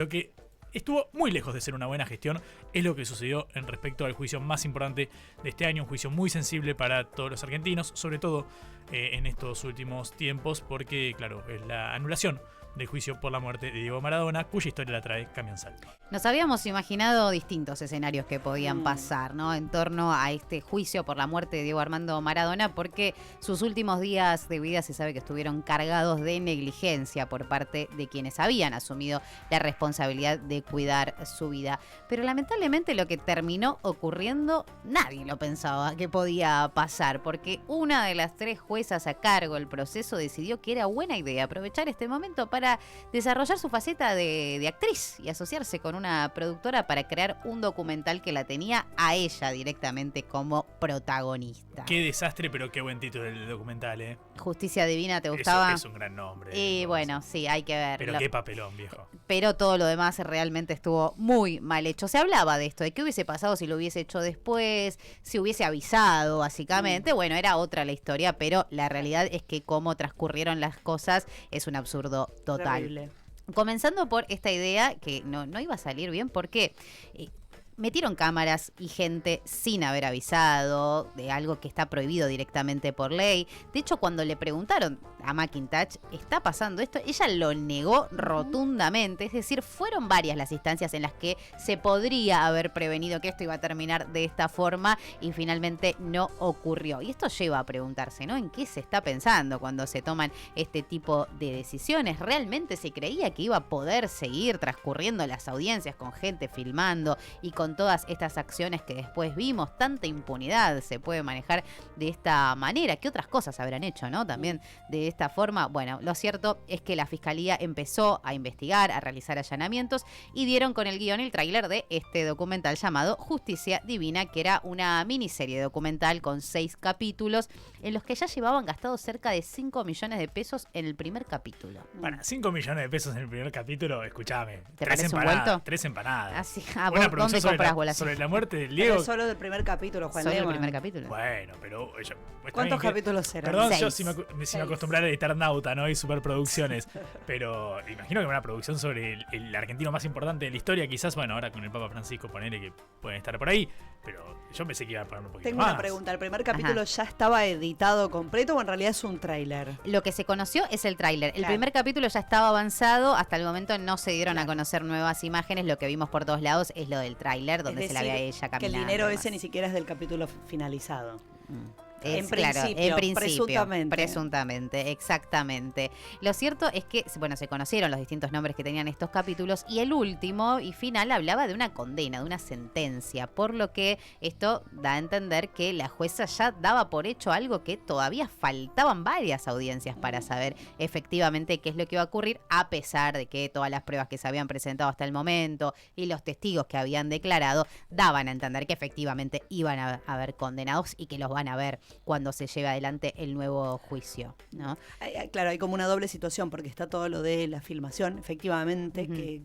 Lo que estuvo muy lejos de ser una buena gestión es lo que sucedió en respecto al juicio más importante de este año, un juicio muy sensible para todos los argentinos, sobre todo en estos últimos tiempos, porque claro, es la anulación del juicio por la muerte de Diego Maradona, cuya historia la trae Cami Ansaldo. Nos habíamos imaginado distintos escenarios que podían pasar, ¿no? En torno a este juicio por la muerte de Diego Armando Maradona, porque sus últimos días de vida se sabe que estuvieron cargados de negligencia por parte de quienes habían asumido la responsabilidad de cuidar su vida. Pero lamentablemente lo que terminó ocurriendo, nadie lo pensaba que podía pasar, porque una de las 3 juezas a cargo del proceso decidió que era buena idea aprovechar este momento para desarrollar su faceta de actriz y asociarse con una productora para crear un documental que la tenía a ella directamente como protagonista. Qué desastre, pero qué buen título del documental, ¿eh? Justicia Divina, ¿te gustaba? Es un gran nombre. Y bueno, sí, hay que verlo. Pero qué papelón, viejo. Pero todo lo demás realmente estuvo muy mal hecho. Se hablaba de esto, de qué hubiese pasado si lo hubiese hecho después, si hubiese avisado, básicamente. Bueno, era otra la historia, pero la realidad es que cómo transcurrieron las cosas es un absurdo total. Terrible. Comenzando por esta idea que no iba a salir bien porque metieron cámaras y gente sin haber avisado de algo que está prohibido directamente por ley. De hecho, cuando le preguntaron a McIntosh, ¿está pasando esto?, ella lo negó rotundamente. Es decir, fueron varias las instancias en las que se podría haber prevenido que esto iba a terminar de esta forma y finalmente no ocurrió. Y esto lleva a preguntarse, ¿no? ¿En qué se está pensando cuando se toman este tipo de decisiones? ¿Realmente se creía que iba a poder seguir transcurriendo las audiencias con gente filmando y con todas estas acciones que después vimos? Tanta impunidad se puede manejar de esta manera. ¿Qué otras cosas habrán hecho, no? También de esta forma. Bueno, lo cierto es que la Fiscalía empezó a investigar, a realizar allanamientos y dieron con el guión el tráiler de este documental llamado Justicia Divina, que era una miniserie documental con 6 capítulos en los que ya llevaban gastados cerca de 5 millones de pesos en el primer capítulo. Bueno, 5 millones de pesos en el primer capítulo, escúchame. ¿Te parece un vuelto? 3 empanadas. Así, Una ¿dónde producción compras bolas? sobre la muerte del Pero Diego. es solo del primer capítulo, Juan Solo el Lema. primer capítulo. Bueno, pero ¿Cuántos capítulos eran? Perdón, 6. yo si me acostumbrara a editar Nauta, ¿no? Y superproducciones. Pero imagino que una producción sobre el argentino más importante de la historia, quizás, bueno, ahora con el Papa Francisco, ponele que pueden estar por ahí. Pero yo pensé que iba a poner un poquito Tengo más. una pregunta. ¿El primer capítulo ya estaba editado completo o en realidad es un tráiler? Lo que se conoció es el tráiler. El Claro. primer capítulo ya estaba avanzado. Hasta el momento no se dieron a conocer nuevas imágenes. Lo que vimos por todos lados es lo del tráiler, donde se la ve a ella caminando. Que el dinero y demás. ese ni siquiera es del capítulo finalizado. En principio, presuntamente, exactamente. Lo cierto es que, bueno, se conocieron los distintos nombres que tenían estos capítulos y el último y final hablaba de una condena, de una sentencia, por lo que esto da a entender que la jueza ya daba por hecho algo que todavía faltaban varias audiencias para saber efectivamente qué es lo que iba a ocurrir, a pesar de que todas las pruebas que se habían presentado hasta el momento y los testigos que habían declarado daban a entender que efectivamente iban a haber condenados y que los van a ver cuando se lleve adelante el nuevo juicio, ¿no? Claro, hay como una doble situación porque está todo lo de la filmación, efectivamente, que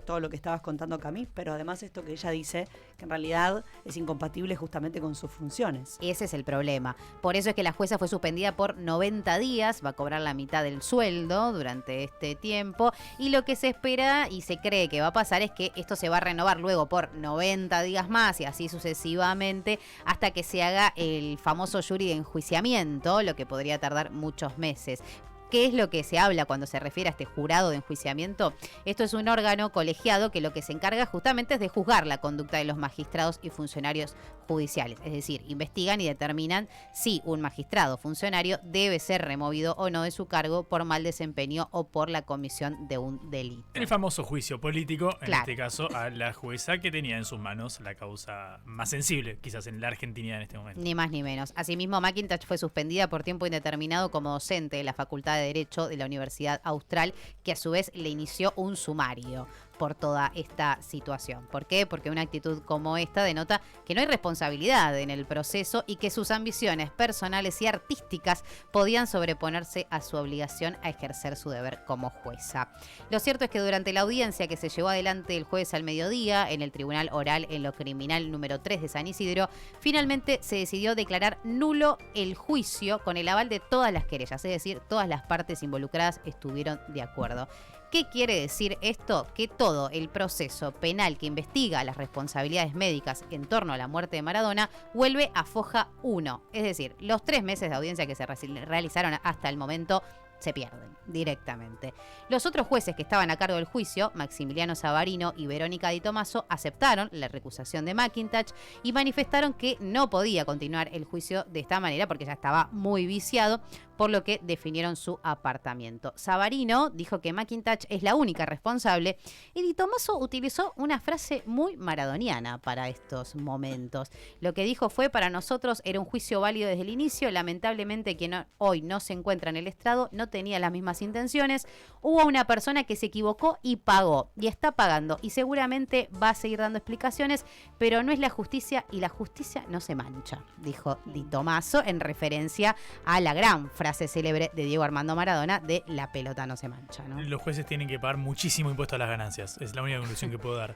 todo lo que estabas contando, Camí, pero además esto que ella dice, que en realidad es incompatible justamente con sus funciones. Ese es el problema. Por eso es que la jueza fue suspendida por 90 días, va a cobrar la mitad del sueldo durante este tiempo, y lo que se espera y se cree que va a pasar es que esto se va a renovar luego por 90 días más y así sucesivamente hasta que se haga el famoso jury de enjuiciamiento, lo que podría tardar muchos meses. ¿Qué es lo que se habla cuando se refiere a este jurado de enjuiciamiento? Esto es un órgano colegiado que lo que se encarga justamente es de juzgar la conducta de los magistrados y funcionarios judiciales. Es decir, investigan y determinan si un magistrado o funcionario debe ser removido o no de su cargo por mal desempeño o por la comisión de un delito. El famoso juicio político, en Claro. este caso a la jueza que tenía en sus manos la causa más sensible, quizás en la Argentina en este momento. Ni más ni menos. Asimismo, McIntosh fue suspendida por tiempo indeterminado como docente de la Facultad de Derecho de la Universidad Austral, que a su vez le inició un sumario por toda esta situación. ¿Por qué? Porque una actitud como esta denota que no hay responsabilidad en el proceso y que sus ambiciones personales y artísticas podían sobreponerse a su obligación a ejercer su deber como jueza. Lo cierto es que durante la audiencia que se llevó adelante el jueves al mediodía en el Tribunal Oral en lo Criminal número 3 de San Isidro, finalmente se decidió declarar nulo el juicio con el aval de todas las querellas, es decir, todas las partes involucradas estuvieron de acuerdo. ¿Qué quiere decir esto? Que todo el proceso penal que investiga las responsabilidades médicas en torno a la muerte de Maradona vuelve a foja 1. Es decir, los 3 meses de audiencia que se realizaron hasta el momento se pierden directamente. Los otros jueces que estaban a cargo del juicio, Maximiliano Savarino y Verónica Di Tommaso, aceptaron la recusación de McIntosh y manifestaron que no podía continuar el juicio de esta manera porque ya estaba muy viciado, por lo que definieron su apartamiento. Savarino dijo que McIntosh es la única responsable y Di Tommaso utilizó una frase muy maradoniana para estos momentos. Lo que dijo fue: para nosotros era un juicio válido desde el inicio, lamentablemente quien hoy no se encuentra en el estrado no tenía las mismas intenciones, hubo una persona que se equivocó y pagó, y está pagando, y seguramente va a seguir dando explicaciones, pero no es la justicia y la justicia no se mancha, dijo Di Tommaso en referencia a la gran frase célebre de Diego Armando Maradona de la pelota no se mancha, ¿no? Los jueces tienen que pagar muchísimo impuesto a las ganancias, es la única conclusión que puedo dar.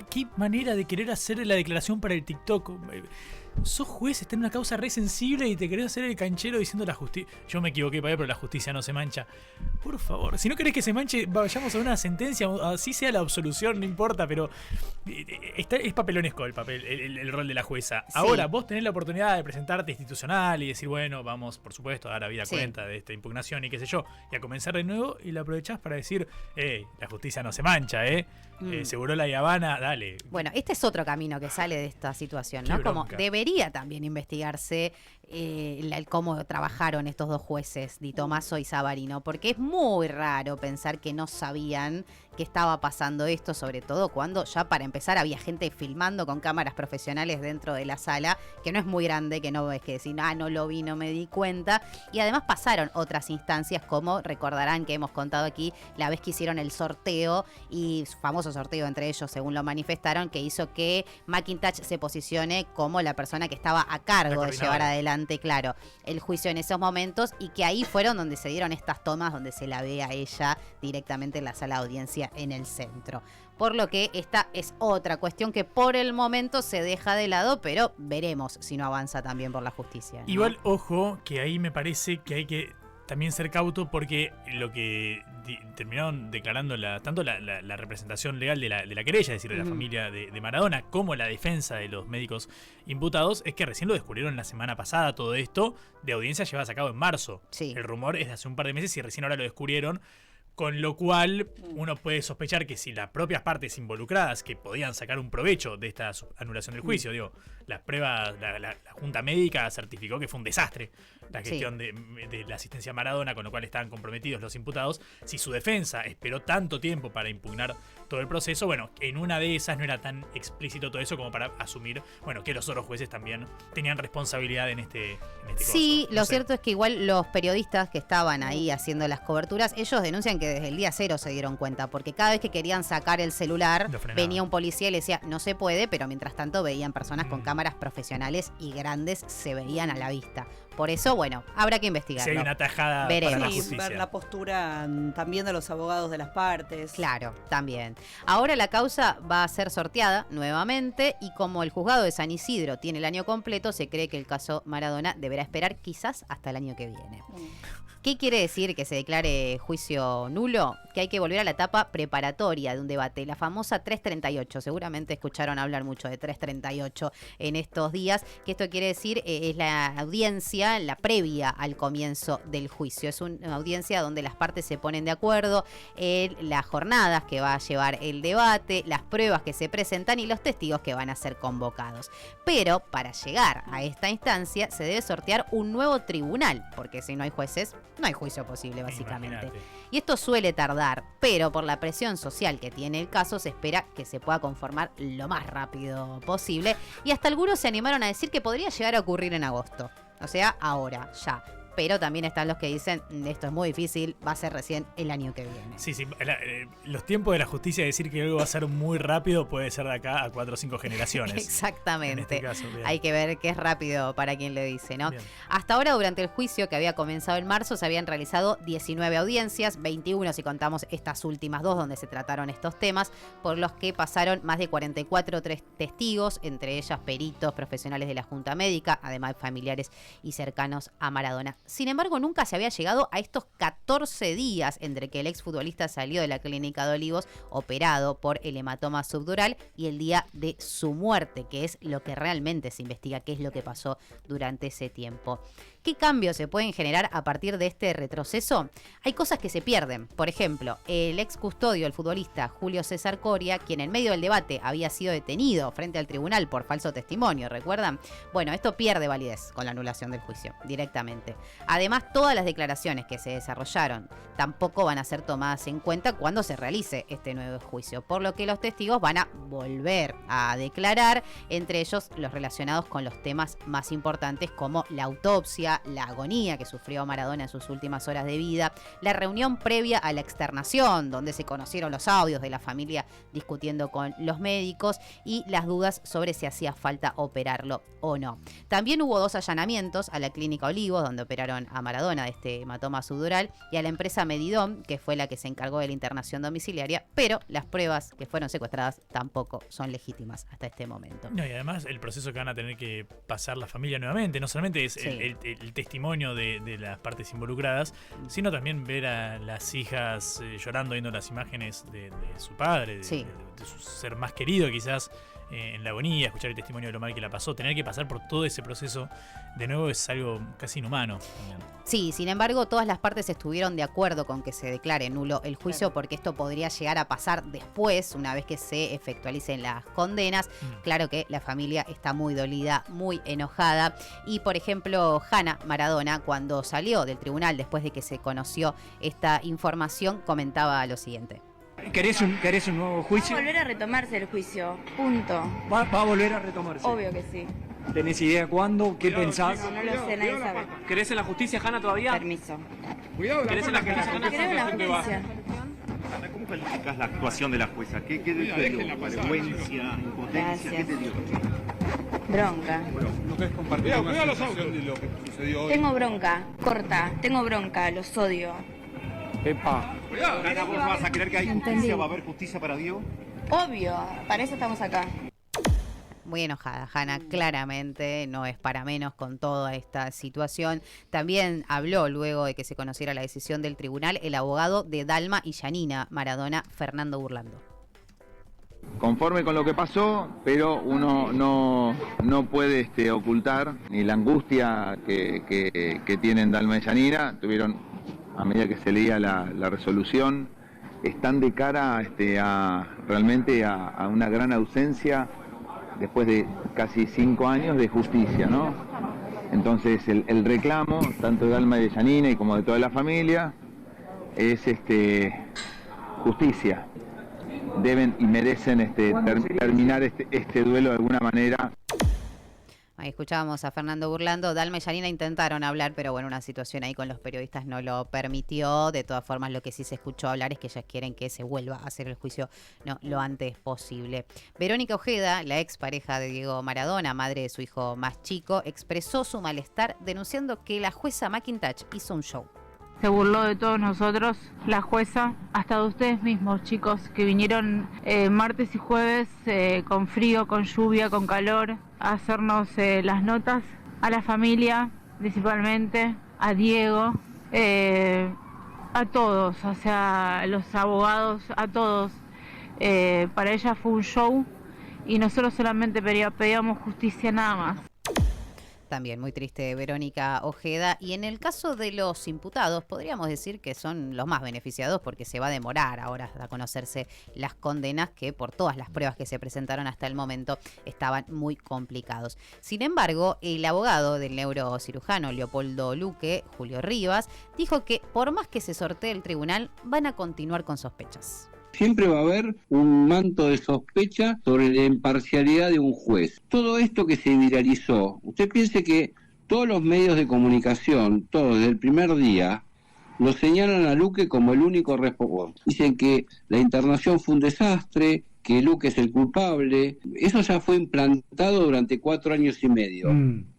¿Qué manera de querer hacer la declaración para el TikTok? Sos juez, está en una causa re sensible y te querés hacer el canchero diciendo la justicia. Yo me equivoqué, pero la justicia no se mancha. Por favor, si no querés que se manche, vayamos a una sentencia, así sea la absolución, no importa, pero es papelonesco el rol de la jueza. Sí. Ahora, vos tenés la oportunidad de presentarte institucional y decir, bueno, vamos, por supuesto, a dar a vida cuenta de esta impugnación y qué sé yo, y a comenzar de nuevo, y la aprovechás para decir, la justicia no se mancha, seguro la Habana, dale. Bueno, este es otro camino que sale de esta situación, ¿no? Como debería también investigarse cómo trabajaron estos dos jueces, Di Tommaso y Savarino, porque es muy raro pensar que no sabían que estaba pasando esto, sobre todo cuando ya para empezar había gente filmando con cámaras profesionales dentro de la sala, que no es muy grande, que no es que decir, no lo vi, no me di cuenta, y además pasaron otras instancias, como recordarán que hemos contado aquí la vez que hicieron el sorteo, y famoso sorteo entre ellos, según lo manifestaron, que hizo que McIntosh se posicione como la persona que estaba a cargo de llevar adelante, claro, el juicio en esos momentos, y que ahí fueron donde se dieron estas tomas donde se la ve a ella directamente en la sala de audiencia en el centro. Por lo que esta es otra cuestión que por el momento se deja de lado, pero veremos si no avanza también por la justicia, ¿no? Igual, ojo, que ahí me parece que hay que también ser cauto, porque lo que terminaron declarando tanto la representación legal de la querella, es decir, de la familia de Maradona, como la defensa de los médicos imputados, es que recién lo descubrieron la semana pasada todo esto, de audiencia llevadas a cabo en marzo. Sí. El rumor es de hace un par de meses y recién ahora lo descubrieron. Con lo cual, uno puede sospechar que si las propias partes involucradas que podían sacar un provecho de esta anulación del juicio, digo, las pruebas, la Junta Médica certificó que fue un desastre la gestión de la asistencia a Maradona, con lo cual estaban comprometidos los imputados. Si su defensa esperó tanto tiempo para impugnar todo el proceso, bueno, en una de esas no era tan explícito todo eso como para asumir, bueno, que los otros jueces también tenían responsabilidad en este sí, caso. Lo cierto es que igual los periodistas que estaban ahí haciendo las coberturas, ellos denuncian que desde el día cero se dieron cuenta, porque cada vez que querían sacar el celular, venía un policía y le decía, no se puede, pero mientras tanto veían personas con cámaras profesionales y grandes, se veían a la vista. Por eso, bueno, habrá que investigarlo. Si hay una tajada para la justicia. Ver la postura también de los abogados de las partes. Claro, también. Ahora la causa va a ser sorteada nuevamente, y como el juzgado de San Isidro tiene el año completo, se cree que el caso Maradona deberá esperar quizás hasta el año que viene. ¿Qué quiere decir que se declare juicio nulo? Que hay que volver a la etapa preparatoria de un debate, la famosa 338. Seguramente escucharon hablar mucho de 338 en estos días, que esto quiere decir es la audiencia, la previa al comienzo del juicio. Es una audiencia donde las partes se ponen de acuerdo en las jornadas que va a llevar el debate, las pruebas que se presentan y los testigos que van a ser convocados. Pero para llegar a esta instancia se debe sortear un nuevo tribunal, porque si no hay jueces, no hay juicio posible, básicamente. Imagínate. Y esto suele tardar, pero por la presión social que tiene el caso, se espera que se pueda conformar lo más rápido posible. Y hasta algunos se animaron a decir que podría llegar a ocurrir en agosto. O sea, ahora, ya. Pero también están los que dicen, esto es muy difícil, va a ser recién el año que viene. Sí, los tiempos de la justicia, decir que algo va a ser muy rápido, puede ser de acá a 4 o 5 generaciones. Exactamente. En este caso, hay que ver qué es rápido para quien le dice, ¿no? Bien. Hasta ahora, durante el juicio que había comenzado en marzo, se habían realizado 19 audiencias, 21 si contamos estas últimas 2 donde se trataron estos temas, por los que pasaron más de 44 testigos, entre ellas peritos, profesionales de la Junta Médica, además familiares y cercanos a Maradona Sin embargo, nunca se había llegado a estos 14 días entre que el exfutbolista salió de la clínica de Olivos operado por el hematoma subdural y el día de su muerte, que es lo que realmente se investiga, qué es lo que pasó durante ese tiempo. ¿Qué cambios se pueden generar a partir de este retroceso? Hay cosas que se pierden. Por ejemplo, el ex custodio, el futbolista Julio César Coria, quien en medio del debate había sido detenido frente al tribunal por falso testimonio, ¿recuerdan? Bueno, esto pierde validez con la anulación del juicio, directamente. Además, todas las declaraciones que se desarrollaron tampoco van a ser tomadas en cuenta cuando se realice este nuevo juicio, por lo que los testigos van a volver a declarar, entre ellos los relacionados con los temas más importantes como la autopsia, la agonía que sufrió Maradona en sus últimas horas de vida, la reunión previa a la externación, donde se conocieron los audios de la familia discutiendo con los médicos y las dudas sobre si hacía falta operarlo o no. También hubo 2 allanamientos a la clínica Olivos, donde operaron a Maradona de este hematoma subdural, y a la empresa Medidom, que fue la que se encargó de la internación domiciliaria, pero las pruebas que fueron secuestradas tampoco son legítimas hasta este momento. No, y además el proceso que van a tener que pasar la familia nuevamente, no solamente es el testimonio de las partes involucradas, sino también ver a las hijas llorando viendo las imágenes de su padre, de su ser más querido quizás, en la agonía, escuchar el testimonio de lo mal que la pasó, tener que pasar por todo ese proceso de nuevo es algo casi inhumano. Sí, sin embargo, todas las partes estuvieron de acuerdo con que se declare nulo el juicio, porque esto podría llegar a pasar después, una vez que se efectualicen las condenas. Claro que la familia está muy dolida, muy enojada. Y, por ejemplo, Hannah Maradona, cuando salió del tribunal después de que se conoció esta información, comentaba lo siguiente. ¿Querés un nuevo juicio? Va a volver a retomarse el juicio, punto. ¿Va a volver a retomarse? Obvio que sí. ¿Tenés idea cuándo? ¿Qué pensás? No lo sé, nadie sabe. ¿Querés en la justicia, Hanna, todavía? Permiso. ¿Querés en la justicia, Hanna? Creo en la justicia. ¿Cómo calificás la actuación de la jueza? ¿Qué te dio? ¿Vergüenza, impotencia? ¿Qué te dio? Bronca. ¿No querés compartir una sensación de lo que sucedió hoy? Tengo bronca, corta. Tengo bronca, los odio. Epa. Hanna, ¿vos vas a creer que hay justicia? ¿Va a haber justicia para Diego? Obvio, para eso estamos acá. Muy enojada, Hannah, claramente no es para menos con toda esta situación. También habló luego de que se conociera la decisión del tribunal el abogado de Dalma y Yanina Maradona, Fernando Burlando. Conforme con lo que pasó, pero uno no puede ocultar ni la angustia que tienen Dalma y Yanina. Tuvieron, a medida que se leía la resolución, están de cara realmente a una gran ausencia después de casi 5 años de justicia, ¿no? Entonces el reclamo, tanto de Dalma y de Yanina y como de toda la familia, es justicia. Deben y merecen terminar este duelo de alguna manera. Ahí escuchábamos a Fernando Burlando. Dalma y Yanina intentaron hablar, pero bueno, una situación ahí con los periodistas no lo permitió. De todas formas, lo que sí se escuchó hablar es que ellas quieren que se vuelva a hacer el juicio lo antes posible. Verónica Ojeda, la ex pareja de Diego Maradona, madre de su hijo más chico, expresó su malestar denunciando que la jueza McIntosh hizo un show. Se burló de todos nosotros, la jueza, hasta de ustedes mismos, chicos, que vinieron martes y jueves con frío, con lluvia, con calor, a hacernos las notas, a la familia principalmente, a Diego, a todos, o sea, a los abogados, a todos. Para ella fue un show y nosotros solamente pedíamos justicia, nada más. También muy triste Verónica Ojeda. Y en el caso de los imputados, podríamos decir que son los más beneficiados porque se va a demorar ahora a conocerse las condenas que por todas las pruebas que se presentaron hasta el momento estaban muy complicados. Sin embargo, el abogado del neurocirujano Leopoldo Luque, Julio Rivas, dijo que por más que se sortee el tribunal, van a continuar con sospechas. Siempre va a haber un manto de sospecha sobre la imparcialidad de un juez. Todo esto que se viralizó, usted piense que todos los medios de comunicación, todos desde el primer día, lo señalan a Luque como el único responsable. Dicen que la internación fue un desastre, que Luque es el culpable. Eso ya fue implantado durante 4 años y medio.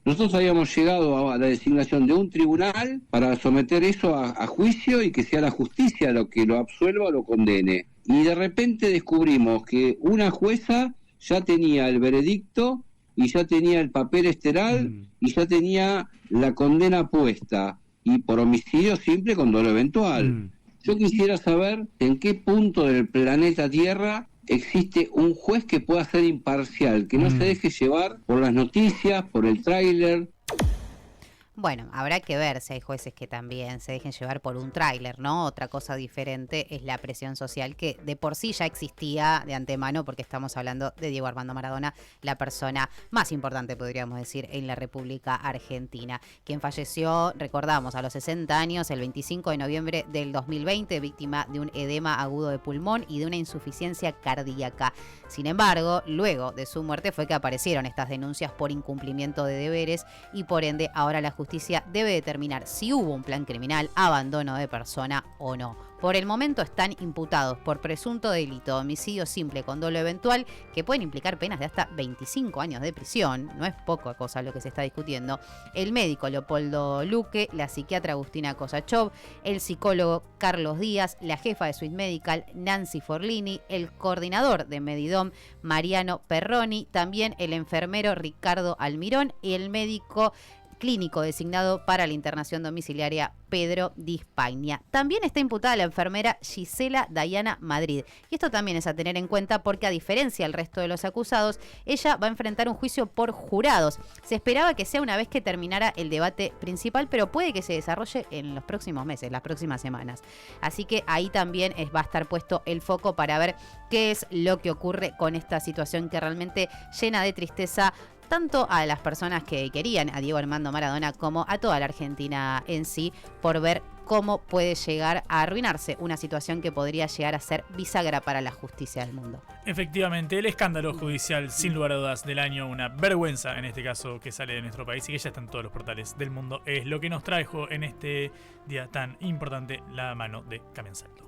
Nosotros habíamos llegado a la designación de un tribunal para someter eso a juicio y que sea la justicia lo que lo absuelva o lo condene. Y de repente descubrimos que una jueza ya tenía el veredicto y ya tenía el papel esteral y ya tenía la condena puesta. y por homicidio simple con dolo eventual. Yo quisiera saber en qué punto del planeta Tierra existe un juez que pueda ser imparcial, que no se deje llevar por las noticias, por el tráiler. Bueno, habrá que ver si hay jueces que también se dejen llevar por un tráiler, ¿no? Otra cosa diferente es la presión social que de por sí ya existía de antemano, porque estamos hablando de Diego Armando Maradona, la persona más importante, podríamos decir, en la República Argentina, quien falleció, recordamos, a los 60 años, el 25 de noviembre del 2020, víctima de un edema agudo de pulmón y de una insuficiencia cardíaca. Sin embargo, luego de su muerte fue que aparecieron estas denuncias por incumplimiento de deberes y por ende ahora la justicia debe determinar si hubo un plan criminal, abandono de persona o no. Por el momento están imputados por presunto delito de homicidio simple con dolo eventual, que pueden implicar penas de hasta 25 años de prisión. No es poca cosa lo que se está discutiendo. El médico Leopoldo Luque, la psiquiatra Agustina Kosachov, el psicólogo Carlos Díaz, la jefa de Swiss Medical Nancy Forlini, el coordinador de Medidom Mariano Perroni, también el enfermero Ricardo Almirón y el médico clínico designado para la internación domiciliaria Pedro Di Spagna. También está imputada la enfermera Gisela Dayana Madrid. Y esto también es a tener en cuenta porque, a diferencia del resto de los acusados, ella va a enfrentar un juicio por jurados. Se esperaba que sea una vez que terminara el debate principal, pero puede que se desarrolle en los próximos meses, las próximas semanas. Así que ahí también va a estar puesto el foco para ver qué es lo que ocurre con esta situación que realmente llena de tristeza tanto a las personas que querían a Diego Armando Maradona como a toda la Argentina en sí, por ver cómo puede llegar a arruinarse una situación que podría llegar a ser bisagra para la justicia del mundo. Efectivamente, el escándalo judicial, sin lugar a dudas, del año, una vergüenza en este caso que sale de nuestro país y que ya está en todos los portales del mundo, es lo que nos trajo en este día tan importante la mano de Carmen Salto.